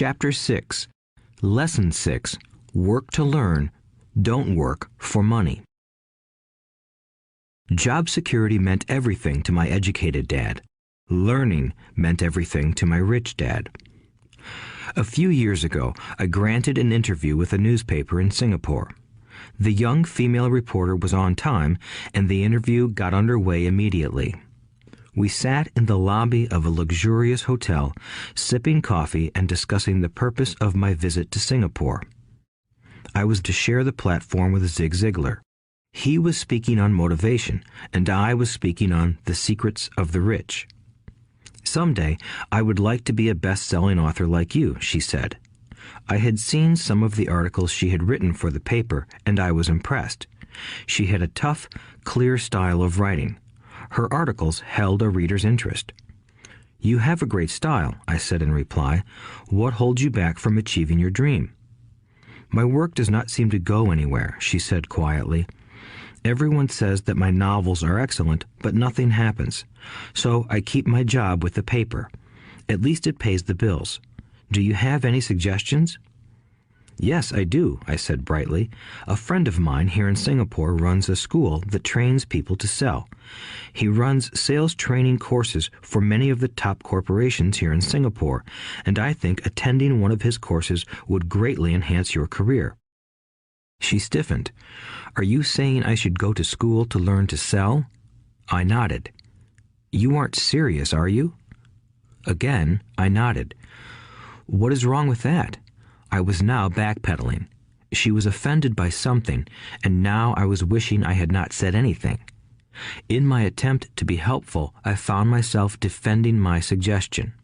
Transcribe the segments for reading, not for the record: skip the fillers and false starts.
Chapter 6, Lesson 6, Work to Learn, Don't Work for Money. Job security meant everything to my educated dad. Learning meant everything to my rich dad. A few years ago, I granted an interview with a newspaper in Singapore. The young female reporter was on time, and the interview got underway immediately. We sat in the lobby of a luxurious hotel, sipping coffee and discussing the purpose of my visit to Singapore. I was to share the platform with Zig Ziglar. He was speaking on motivation, and I was speaking on the secrets of the rich. "Someday, I would like to be a best-selling author like you," she said. I had seen some of the articles she had written for the paper, and I was impressed. She had a tough, clear style of writing. Her articles held a reader's interest. "You have a great style," I said in reply. "What holds you back from achieving your dream?" "My work does not seem to go anywhere," she said quietly. "Everyone says that my novels are excellent, but nothing happens. So I keep my job with the paper. At least it pays the bills. Do you have any suggestions?" "Yes, I do," I said brightly. "A friend of mine here in Singapore runs a school that trains people to sell. He runs sales training courses for many of the top corporations here in Singapore, and I think attending one of his courses would greatly enhance your career." She stiffened. "Are you saying I should go to school to learn to sell?" I nodded. "You aren't serious, are you?" Again, I nodded. "What is wrong with that?" I was now backpedaling. She was offended by something, and now I was wishing I had not said anything. In my attempt to be helpful, I found myself defending my suggestion.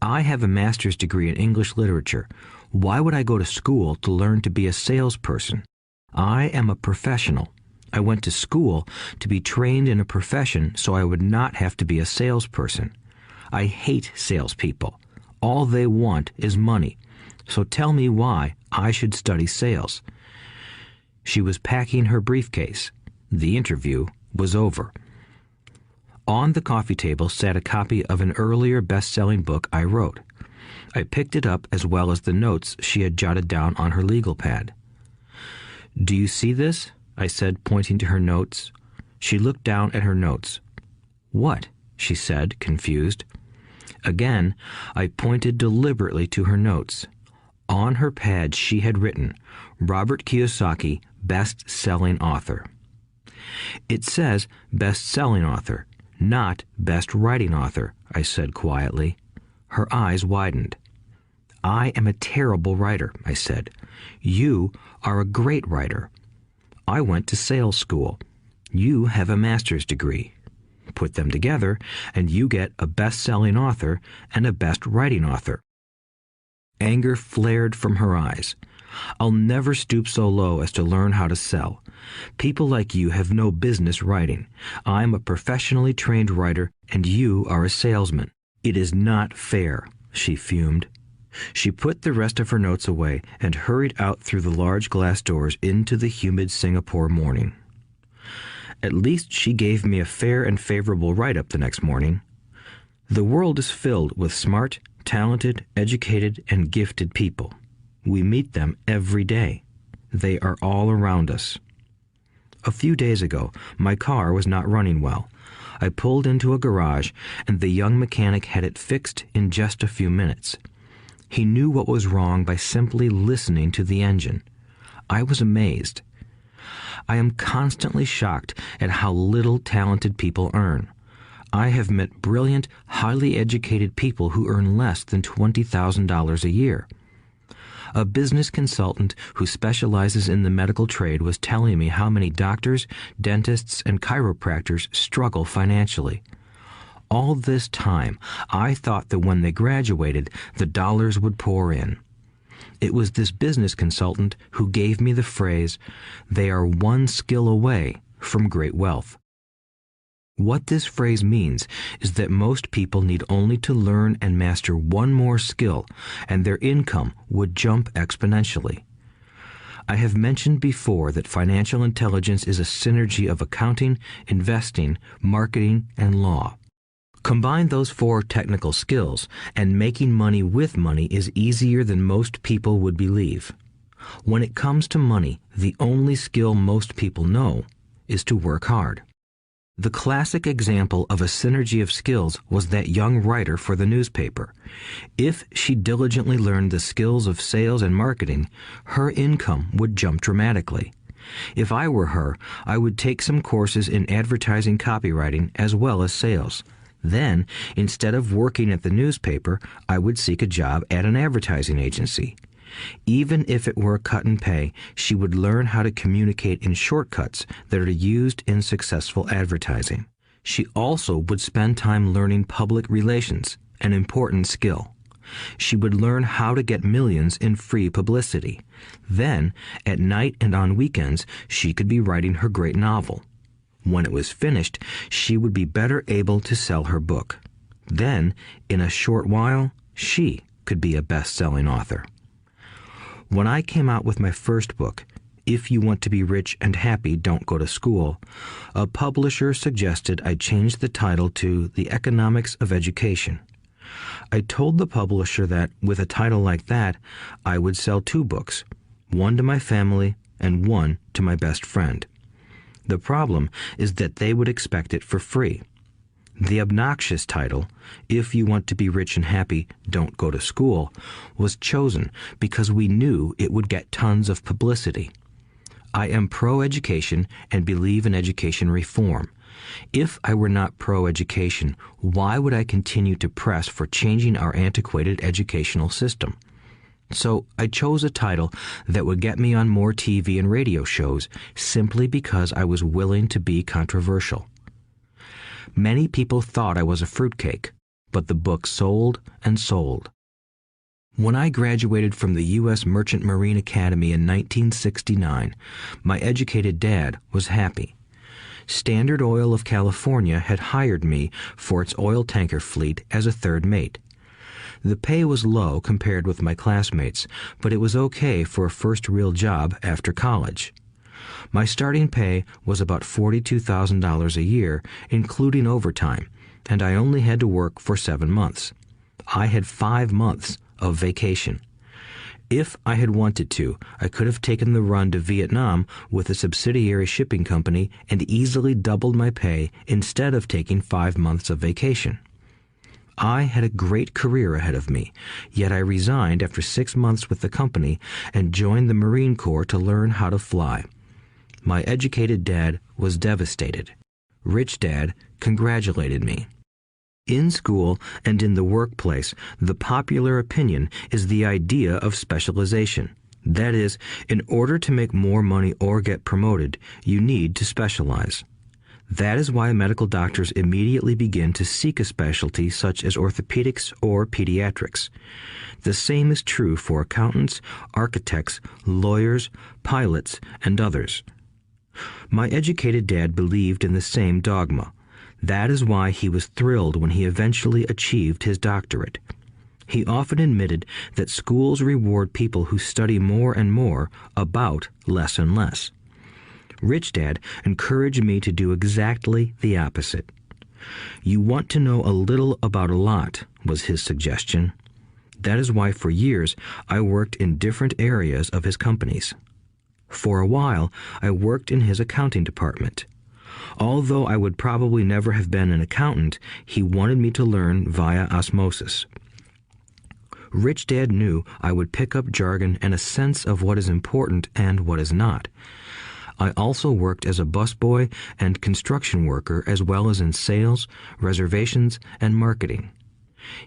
"I have a master's degree in English literature. Why would I go to school to learn to be a salesperson? I am a professional. I went to school to be trained in a profession so I would not have to be a salesperson. I hate salespeople. All they want is money. So tell me why I should study sales." She was packing her briefcase. The interview was over. On the coffee table sat a copy of an earlier best-selling book I wrote. I picked it up as well as the notes she had jotted down on her legal pad. "Do you see this?" I said, pointing to her notes. She looked down at her notes. "What?" she said, confused. Again, I pointed deliberately to her notes. On her pad she had written, "Robert Kiyosaki, best-selling author." "It says best-selling author, not best-writing author," I said quietly. Her eyes widened. "I am a terrible writer," I said. "You are a great writer. I went to sales school. You have a master's degree. Put them together, and you get a best-selling author and a best-writing author." Anger flared from her eyes. "I'll never stoop so low as to learn how to sell. People like you have no business writing. I'm a professionally trained writer, and you are a salesman. It is not fair," she fumed. She put the rest of her notes away and hurried out through the large glass doors into the humid Singapore morning. At least she gave me a fair and favorable write-up the next morning. The world is filled with smart, talented, educated, and gifted people. We meet them every day. They are all around us. A few days ago, my car was not running well. I pulled into a garage, and the young mechanic had it fixed in just a few minutes. He knew what was wrong by simply listening to the engine. I was amazed. I am constantly shocked at how little talented people earn. I have met brilliant, highly educated people who earn less than $20,000 a year. A business consultant who specializes in the medical trade was telling me how many doctors, dentists, and chiropractors struggle financially. All this time, I thought that when they graduated, the dollars would pour in. It was this business consultant who gave me the phrase, "They are one skill away from great wealth." What this phrase means is that most people need only to learn and master one more skill, and their income would jump exponentially. I have mentioned before that financial intelligence is a synergy of accounting, investing, marketing, and law. Combine those 4 technical skills, and making money with money is easier than most people would believe. When it comes to money, the only skill most people know is to work hard. The classic example of a synergy of skills was that young writer for the newspaper. If she diligently learned the skills of sales and marketing, her income would jump dramatically. If I were her, I would take some courses in advertising copywriting as well as sales. Then, instead of working at the newspaper, I would seek a job at an advertising agency. Even if it were a cut in pay, she would learn how to communicate in shortcuts that are used in successful advertising. She also would spend time learning public relations, an important skill. She would learn how to get millions in free publicity. Then, at night and on weekends, she could be writing her great novel. When it was finished, she would be better able to sell her book. Then, in a short while, she could be a best-selling author. When I came out with my first book, If You Want to Be Rich and Happy, Don't Go to School, a publisher suggested I change the title to The Economics of Education. I told the publisher that, with a title like that, I would sell 2 books, one to my family and one to my best friend. The problem is that they would expect it for free. The obnoxious title, If You Want to Be Rich and Happy, Don't Go to School, was chosen because we knew it would get tons of publicity. I am pro-education and believe in education reform. If I were not pro-education, why would I continue to press for changing our antiquated educational system? So I chose a title that would get me on more TV and radio shows simply because I was willing to be controversial. Many people thought I was a fruitcake, but the book sold and sold. When I graduated from the U.S. Merchant Marine Academy in 1969, my educated dad was happy. Standard Oil of California had hired me for its oil tanker fleet as a third mate. The pay was low compared with my classmates, but it was okay for a first real job after college. My starting pay was about $42,000 a year, including overtime, and I only had to work for 7 months. I had 5 months of vacation. If I had wanted to, I could have taken the run to Vietnam with a subsidiary shipping company and easily doubled my pay instead of taking 5 months of vacation. I had a great career ahead of me, yet I resigned after 6 months with the company and joined the Marine Corps to learn how to fly. My educated dad was devastated. Rich Dad congratulated me. In school and in the workplace, the popular opinion is the idea of specialization. That is, in order to make more money or get promoted, you need to specialize. That is why medical doctors immediately begin to seek a specialty such as orthopedics or pediatrics. The same is true for accountants, architects, lawyers, pilots, and others. My educated dad believed in the same dogma. That is why he was thrilled when he eventually achieved his doctorate. He often admitted that schools reward people who study more and more about less and less. Rich Dad encouraged me to do exactly the opposite. You want to know a little about a lot, was his suggestion. That is why for years I worked in different areas of his companies. For a while, I worked in his accounting department. Although I would probably never have been an accountant, he wanted me to learn via osmosis. Rich Dad knew I would pick up jargon and a sense of what is important and what is not. I also worked as a busboy and construction worker as well as in sales, reservations, and marketing.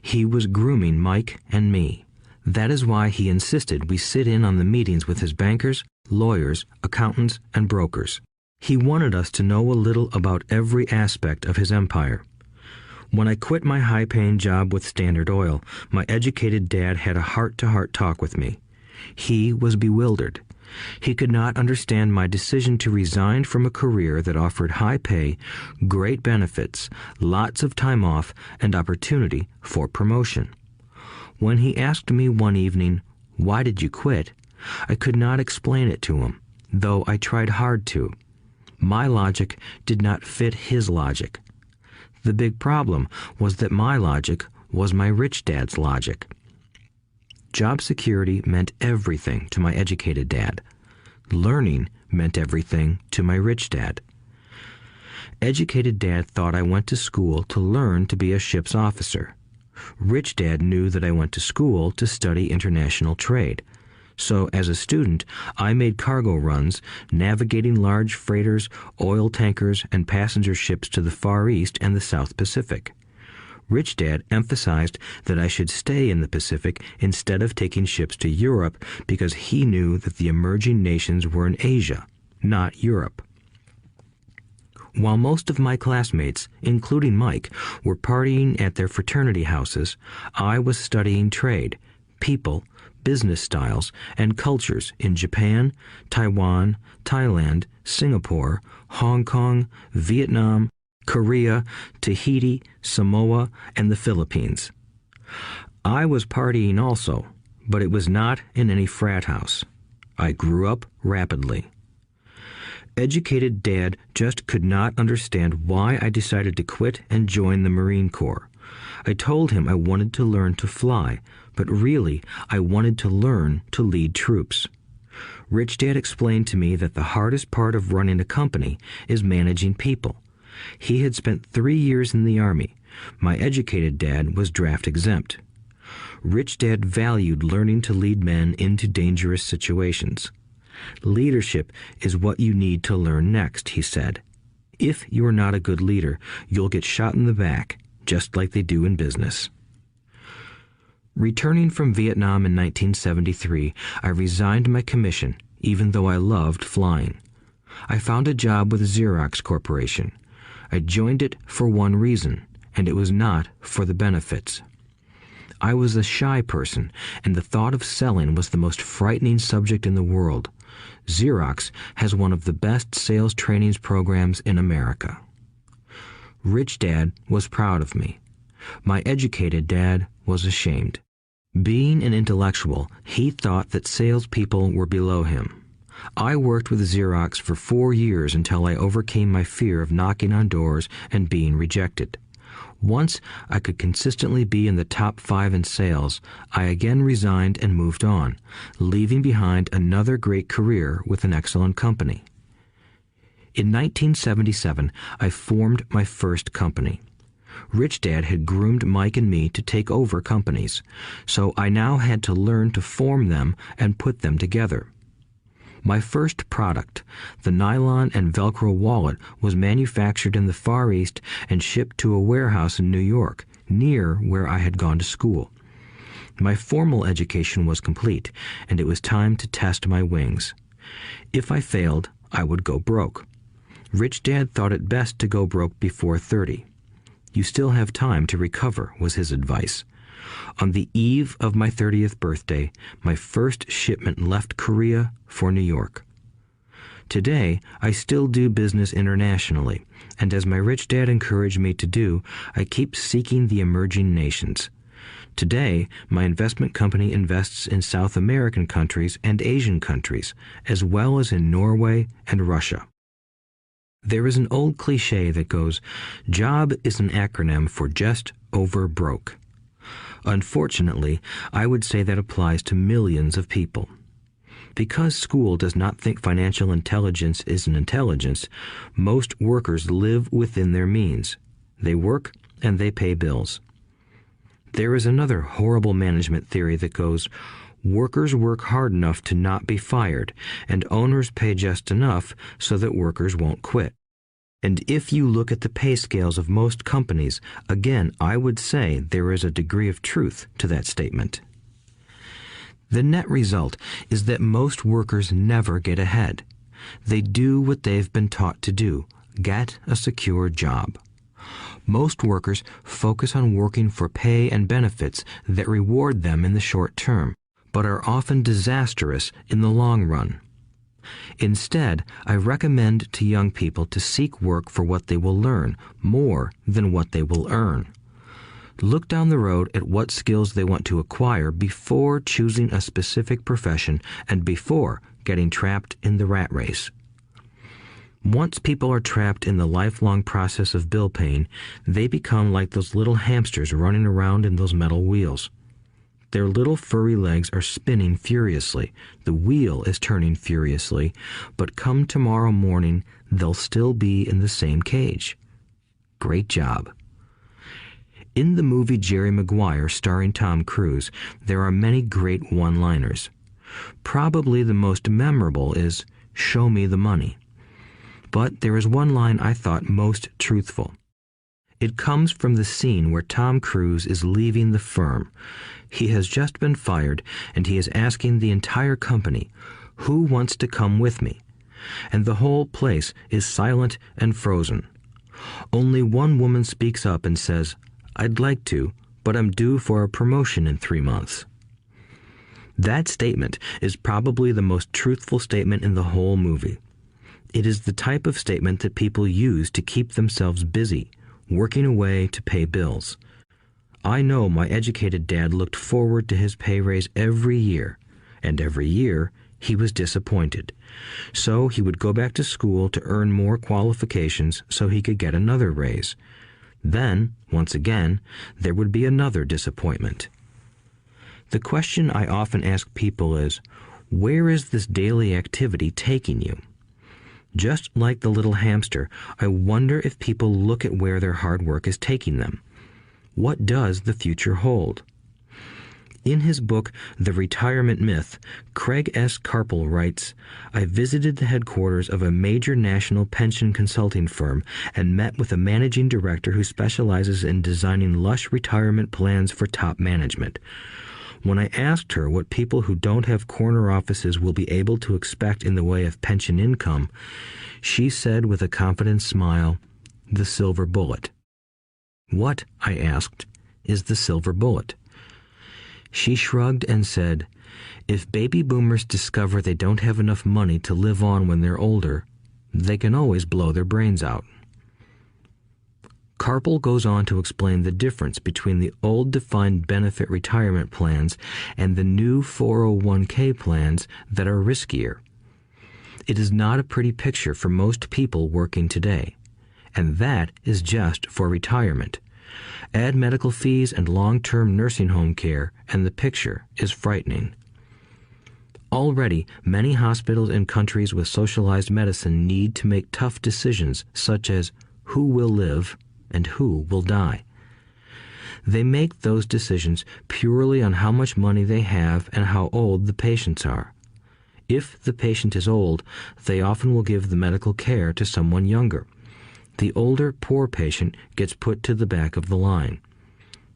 He was grooming Mike and me. That is why he insisted we sit in on the meetings with his bankers, lawyers, accountants, and brokers. He wanted us to know a little about every aspect of his empire. When I quit my high-paying job with Standard Oil, my educated dad had a heart-to-heart talk with me. He was bewildered. He could not understand my decision to resign from a career that offered high pay, great benefits, lots of time off, and opportunity for promotion. When he asked me one evening, "Why did you quit?" I could not explain it to him, though I tried hard to. My logic did not fit his logic. The big problem was that my logic was my rich dad's logic. Job security meant everything to my educated dad. Learning meant everything to my rich dad. Educated dad thought I went to school to learn to be a ship's officer. Rich dad knew that I went to school to study international trade. So as a student, I made cargo runs, navigating large freighters, oil tankers, and passenger ships to the Far East and the South Pacific. Rich dad emphasized that I should stay in the Pacific instead of taking ships to Europe because he knew that the emerging nations were in Asia, not Europe. While most of my classmates, including Mike, were partying at their fraternity houses, I was studying trade, people, business styles, and cultures in Japan, Taiwan, Thailand, Singapore, Hong Kong, Vietnam, Korea, Tahiti, Samoa, and the Philippines. I was partying also, but it was not in any frat house. I grew up rapidly. Educated dad just could not understand why I decided to quit and join the Marine Corps. I told him I wanted to learn to fly, but really I wanted to learn to lead troops. Rich dad explained to me that the hardest part of running a company is managing people. He had spent 3 years in the Army. My educated dad was draft exempt. Rich dad valued learning to lead men into dangerous situations. Leadership is what you need to learn next, he said. If you are not a good leader, you'll get shot in the back, just like they do in business. Returning from Vietnam in 1973, I resigned my commission, even though I loved flying. I found a job with Xerox Corporation. I joined it for one reason, and it was not for the benefits. I was a shy person, and the thought of selling was the most frightening subject in the world. Xerox has one of the best sales trainings programs in America. Rich dad was proud of me. My educated dad was ashamed. Being an intellectual, he thought that salespeople were below him. I worked with Xerox for 4 years until I overcame my fear of knocking on doors and being rejected. Once I could consistently be in the top 5 in sales, I again resigned and moved on, leaving behind another great career with an excellent company. In 1977, I formed my first company. Rich dad had groomed Mike and me to take over companies, so I now had to learn to form them and put them together. My first product, the nylon and Velcro wallet, was manufactured in the Far East and shipped to a warehouse in New York, near where I had gone to school. My formal education was complete, and it was time to test my wings. If I failed, I would go broke. Rich dad thought it best to go broke before 30. You still have time to recover, was his advice. On the eve of my 30th birthday, my first shipment left Korea for New York. Today, I still do business internationally, and as my rich dad encouraged me to do, I keep seeking the emerging nations. Today, my investment company invests in South American countries and Asian countries, as well as in Norway and Russia. There is an old cliche that goes, "Job is an acronym for just over broke." Unfortunately, I would say that applies to millions of people. Because school does not think financial intelligence is an intelligence, most workers live within their means. They work and they pay bills. There is another horrible management theory that goes, workers work hard enough to not be fired, and owners pay just enough so that workers won't quit. And if you look at the pay scales of most companies, again, I would say there is a degree of truth to that statement. The net result is that most workers never get ahead. They do what they've been taught to do, get a secure job. Most workers focus on working for pay and benefits that reward them in the short term, but are often disastrous in the long run. Instead, I recommend to young people to seek work for what they will learn more than what they will earn. Look down the road at what skills they want to acquire before choosing a specific profession and before getting trapped in the rat race. Once people are trapped in the lifelong process of bill paying, they become like those little hamsters running around in those metal wheels. Their little furry legs are spinning furiously, the wheel is turning furiously, but come tomorrow morning, they'll still be in the same cage. Great job. In the movie Jerry Maguire, starring Tom Cruise, there are many great one-liners. Probably the most memorable is, "Show me the money." But there is one line I thought most truthful. It comes from the scene where Tom Cruise is leaving the firm. He has just been fired, and he is asking the entire company, "Who wants to come with me?" And the whole place is silent and frozen. Only one woman speaks up and says, "I'd like to, but I'm due for a promotion in 3 months." That statement is probably the most truthful statement in the whole movie. It is the type of statement that people use to keep themselves busy, working away to pay bills. I know my educated dad looked forward to his pay raise every year, and every year he was disappointed. So he would go back to school to earn more qualifications so he could get another raise. Then, once again, there would be another disappointment. The question I often ask people is, where is this daily activity taking you? Just like the little hamster, I wonder if people look at where their hard work is taking them. What does the future hold? In his book, The Retirement Myth, Craig S. Carpel writes, "I visited the headquarters of a major national pension consulting firm and met with a managing director who specializes in designing lush retirement plans for top management. When I asked her what people who don't have corner offices will be able to expect in the way of pension income, she said with a confident smile, 'The silver bullet.'" "What," I asked, "is the silver bullet?" She shrugged and said, "If baby boomers discover they don't have enough money to live on when they're older, they can always blow their brains out." Carpel goes on to explain the difference between the old defined benefit retirement plans and the new 401k plans that are riskier. It is not a pretty picture for most people working today, and that is just for retirement. Add medical fees and long-term nursing home care, and the picture is frightening. Already, many hospitals in countries with socialized medicine need to make tough decisions such as who will live and who will die. They make those decisions purely on how much money they have and how old the patients are. If the patient is old, they often will give the medical care to someone younger. The older, poor patient gets put to the back of the line.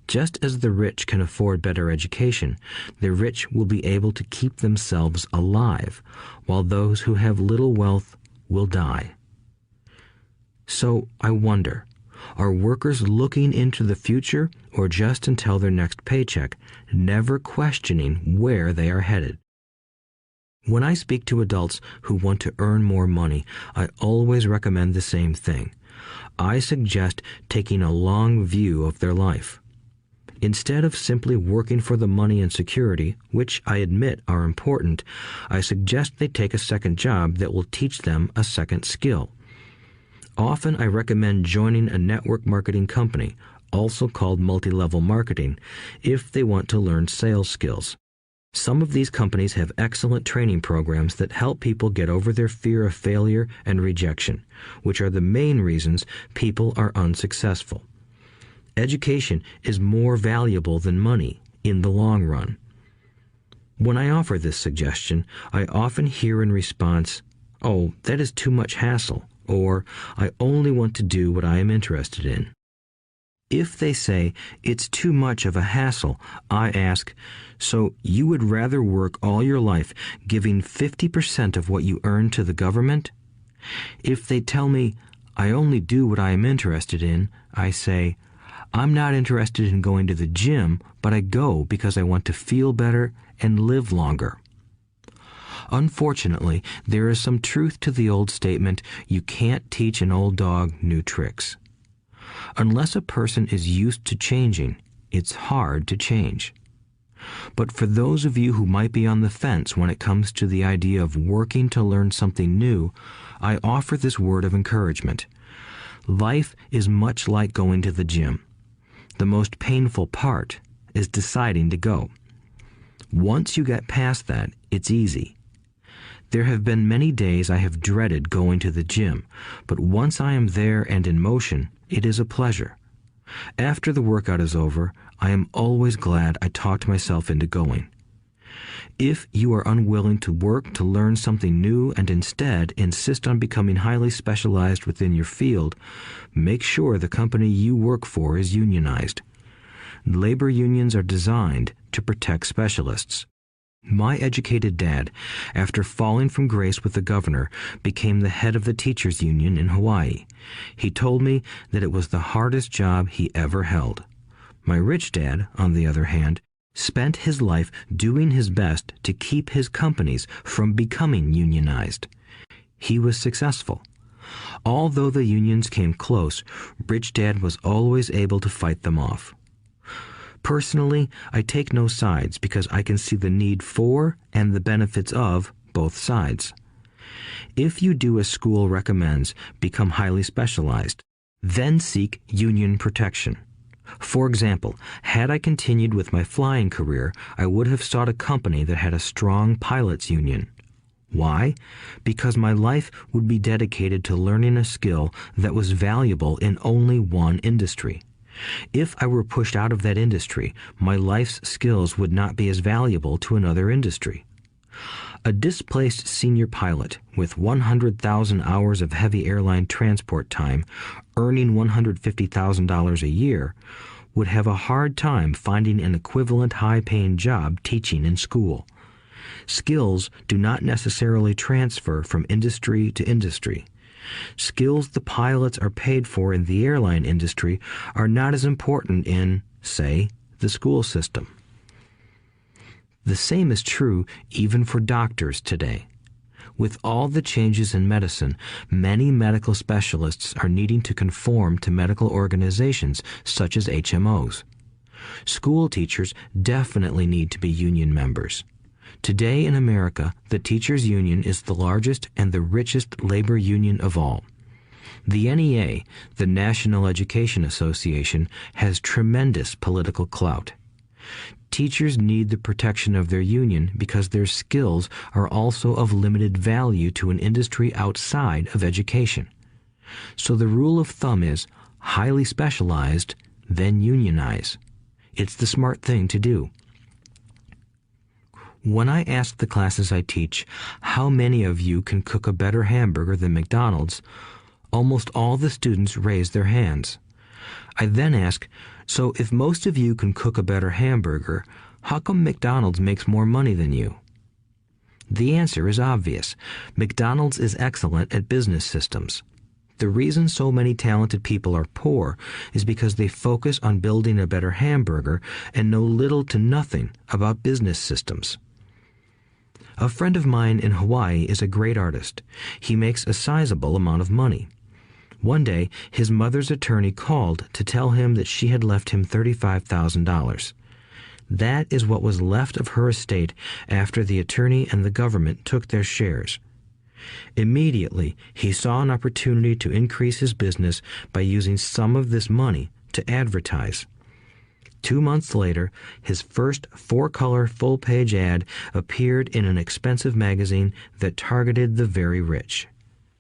Just as the rich can afford better education, the rich will be able to keep themselves alive, while those who have little wealth will die. So I wonder, are workers looking into the future or just until their next paycheck, never questioning where they are headed? When I speak to adults who want to earn more money, I always recommend the same thing. I suggest taking a long view of their life. Instead of simply working for the money and security, which I admit are important, I suggest they take a second job that will teach them a second skill. Often I recommend joining a network marketing company, also called multi-level marketing, if they want to learn sales skills. Some of these companies have excellent training programs that help people get over their fear of failure and rejection, which are the main reasons people are unsuccessful. Education is more valuable than money in the long run. When I offer this suggestion, I often hear in response, "Oh, that is too much hassle," or "I only want to do what I am interested in." If they say it's too much of a hassle, I ask, so you would rather work all your life giving 50% of what you earn to the government? If they tell me, I only do what I am interested in, I say, I'm not interested in going to the gym, but I go because I want to feel better and live longer. Unfortunately, there is some truth to the old statement, you can't teach an old dog new tricks. Unless a person is used to changing, it's hard to change. But for those of you who might be on the fence when it comes to the idea of working to learn something new, I offer this word of encouragement. Life is much like going to the gym. The most painful part is deciding to go. Once you get past that, it's easy. There have been many days I have dreaded going to the gym, but once I am there and in motion, it is a pleasure. After the workout is over, I am always glad I talked myself into going. If you are unwilling to work to learn something new and instead insist on becoming highly specialized within your field, make sure the company you work for is unionized. Labor unions are designed to protect specialists. My educated dad, after falling from grace with the governor, became the head of the teachers' union in Hawaii. He told me that it was the hardest job he ever held. My rich dad, on the other hand, spent his life doing his best to keep his companies from becoming unionized. He was successful. Although the unions came close, Rich Dad was always able to fight them off. Personally, I take no sides because I can see the need for and the benefits of both sides. If you do as school recommends, become highly specialized, then seek union protection. For example, had I continued with my flying career, I would have sought a company that had a strong pilots union. Why? Because my life would be dedicated to learning a skill that was valuable in only one industry. If I were pushed out of that industry, my life's skills would not be as valuable to another industry. A displaced senior pilot with 100,000 hours of heavy airline transport time, earning $150,000 a year, would have a hard time finding an equivalent high-paying job teaching in school. Skills do not necessarily transfer from industry to industry. Skills the pilots are paid for in the airline industry are not as important in, say, the school system. The same is true even for doctors today. With all the changes in medicine, many medical specialists are needing to conform to medical organizations such as HMOs. School teachers definitely need to be union members. Today in America, the teachers' union is the largest and the richest labor union of all. The NEA, the National Education Association, has tremendous political clout. Teachers need the protection of their union because their skills are also of limited value to an industry outside of education. So the rule of thumb is highly specialized, then unionize. It's the smart thing to do. When I ask the classes I teach, how many of you can cook a better hamburger than McDonald's, almost all the students raise their hands. I then ask, so if most of you can cook a better hamburger, how come McDonald's makes more money than you? The answer is obvious. McDonald's is excellent at business systems. The reason so many talented people are poor is because they focus on building a better hamburger and know little to nothing about business systems. A friend of mine in Hawaii is a great artist. He makes a sizable amount of money. One day, his mother's attorney called to tell him that she had left him $35,000. That is what was left of her estate after the attorney and the government took their shares. Immediately, he saw an opportunity to increase his business by using some of this money to advertise. 2 months later, his first 4-color full-page ad appeared in an expensive magazine that targeted the very rich.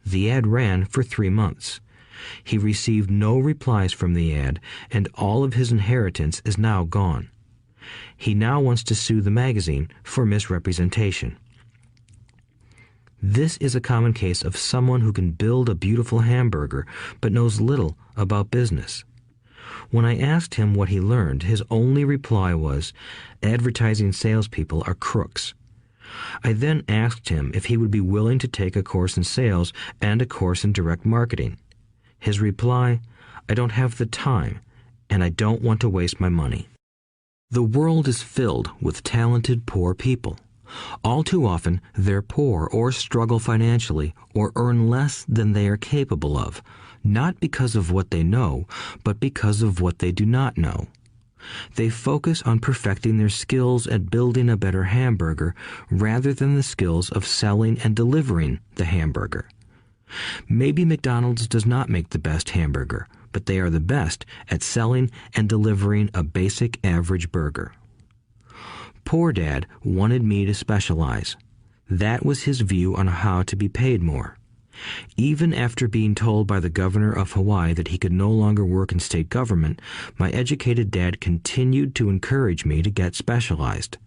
The ad ran for 3 months. He received no replies from the ad, and all of his inheritance is now gone. He now wants to sue the magazine for misrepresentation. This is a common case of someone who can build a beautiful hamburger but knows little about business. When I asked him what he learned, his only reply was, "Advertising salespeople are crooks." I then asked him if he would be willing to take a course in sales and a course in direct marketing. His reply, "I don't have the time, and I don't want to waste my money." The world is filled with talented poor people. All too often, they're poor or struggle financially or earn less than they are capable of, not because of what they know, but because of what they do not know. They focus on perfecting their skills at building a better hamburger rather than the skills of selling and delivering the hamburger. Maybe McDonald's does not make the best hamburger, but they are the best at selling and delivering a basic average burger. Poor Dad wanted me to specialize. That was his view on how to be paid more. Even after being told by the governor of Hawaii that he could no longer work in state government, my educated dad continued to encourage me to get specialized.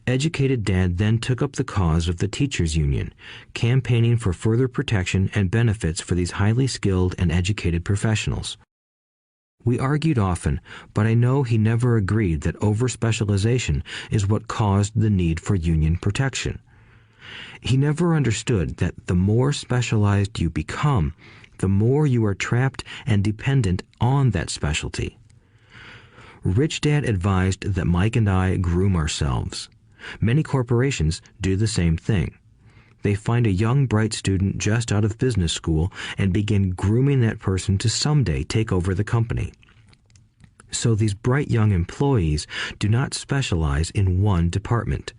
Educated Dad then took up the cause of the teachers' union, campaigning for further protection and benefits for these highly skilled and educated professionals. We argued often, but I know he never agreed that over-specialization is what caused the need for union protection. He never understood that the more specialized you become, the more you are trapped and dependent on that specialty. Rich Dad advised that Mike and I groom ourselves. Many corporations do the same thing. They find a young, bright student just out of business school and begin grooming that person to someday take over the company. So these bright young employees do not specialize in one department.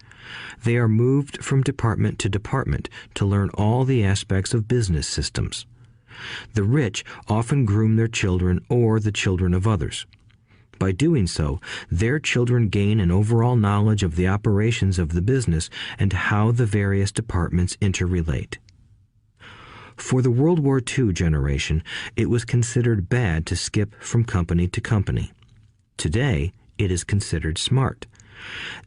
They are moved from department to department to learn all the aspects of business systems. The rich often groom their children or the children of others. By doing so, their children gain an overall knowledge of the operations of the business and how the various departments interrelate. For the World War II generation, it was considered bad to skip from company to company. Today, it is considered smart.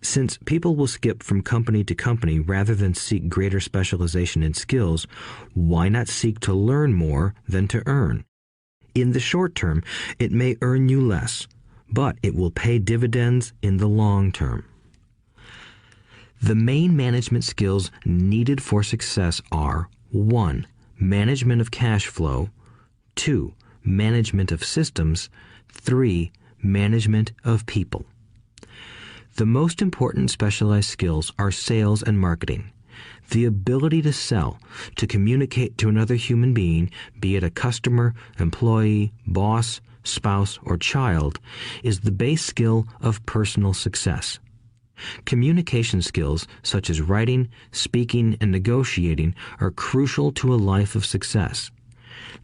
Since people will skip from company to company rather than seek greater specialization in skills, why not seek to learn more than to earn? In the short term, it may earn you less, but it will pay dividends in the long term. The main management skills needed for success are 1. Management of cash flow, 2. Management of systems, 3. Management of people. The most important specialized skills are sales and marketing. The ability to sell, to communicate to another human being, be it a customer, employee, boss, spouse, or child, is the base skill of personal success. Communication skills such as writing, speaking, and negotiating are crucial to a life of success.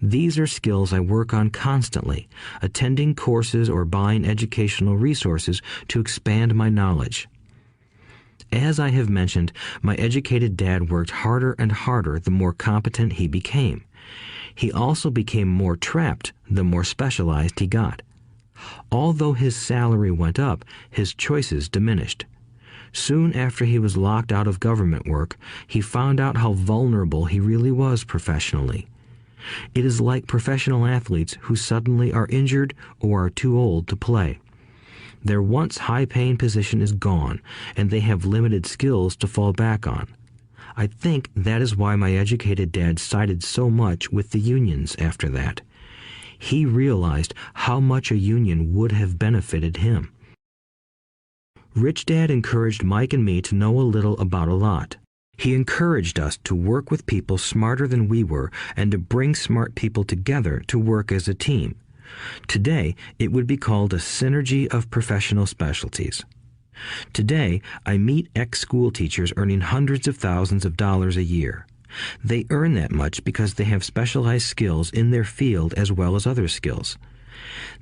These are skills I work on constantly, attending courses or buying educational resources to expand my knowledge. As I have mentioned, my educated dad worked harder and harder the more competent he became. He also became more trapped the more specialized he got. Although his salary went up, his choices diminished. Soon after he was locked out of government work, he found out how vulnerable he really was professionally. It is like professional athletes who suddenly are injured or are too old to play. Their once high-paying position is gone, and they have limited skills to fall back on. I think that is why my educated dad sided so much with the unions after that. He realized how much a union would have benefited him. Rich Dad encouraged Mike and me to know a little about a lot. He encouraged us to work with people smarter than we were and to bring smart people together to work as a team. Today, it would be called a synergy of professional specialties. Today, I meet ex-school teachers earning hundreds of thousands of dollars a year. They earn that much because they have specialized skills in their field as well as other skills.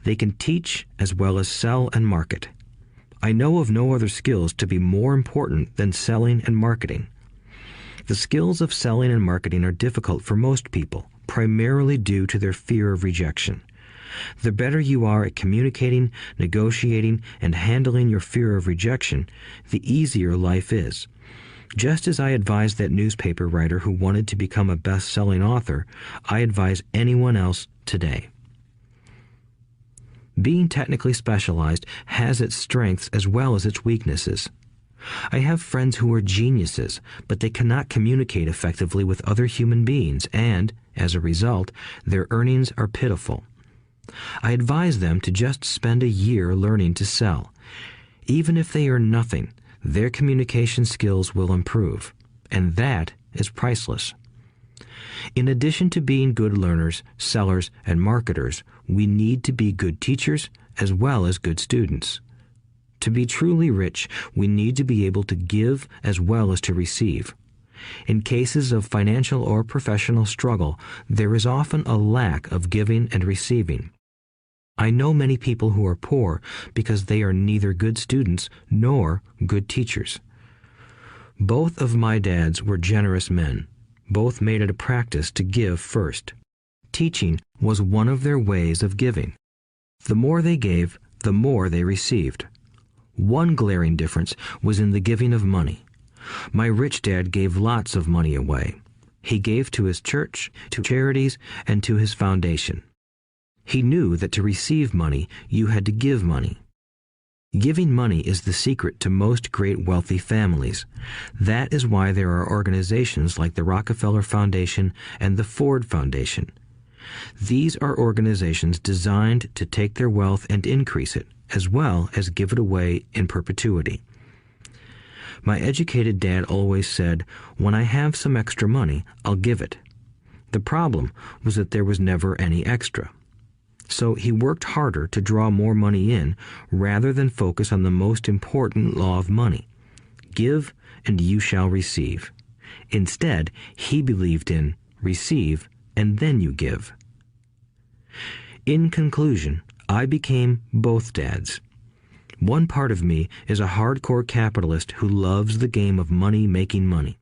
They can teach as well as sell and market. I know of no other skills to be more important than selling and marketing. The skills of selling and marketing are difficult for most people, primarily due to their fear of rejection. The better you are at communicating, negotiating, and handling your fear of rejection, the easier life is. Just as I advised that newspaper writer who wanted to become a best-selling author, I advise anyone else today. Being technically specialized has its strengths as well as its weaknesses. I have friends who are geniuses, but they cannot communicate effectively with other human beings and, as a result, their earnings are pitiful. I advise them to just spend a year learning to sell. Even if they earn nothing, their communication skills will improve, and that is priceless. In addition to being good learners, sellers, and marketers, we need to be good teachers as well as good students. To be truly rich, we need to be able to give as well as to receive. In cases of financial or professional struggle, there is often a lack of giving and receiving. I know many people who are poor because they are neither good students nor good teachers. Both of my dads were generous men. Both made it a practice to give first. Teaching was one of their ways of giving. The more they gave, the more they received. One glaring difference was in the giving of money. My rich dad gave lots of money away. He gave to his church, to charities, and to his foundation. He knew that to receive money, you had to give money. Giving money is the secret to most great wealthy families. That is why there are organizations like the Rockefeller Foundation and the Ford Foundation. These are organizations designed to take their wealth and increase it, as well as give it away in perpetuity. My educated dad always said, "When I have some extra money, I'll give it." The problem was that there was never any extra. So he worked harder to draw more money in rather than focus on the most important law of money. Give and you shall receive. Instead, he believed in receive and then you give. In conclusion, I became both dads. One part of me is a hardcore capitalist who loves the game of money making money.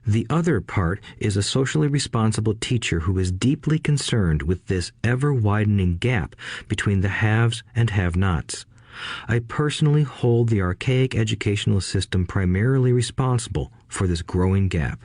The other part is a socially responsible teacher who is deeply concerned with this ever-widening gap between the haves and have-nots. I personally hold the archaic educational system primarily responsible for this growing gap.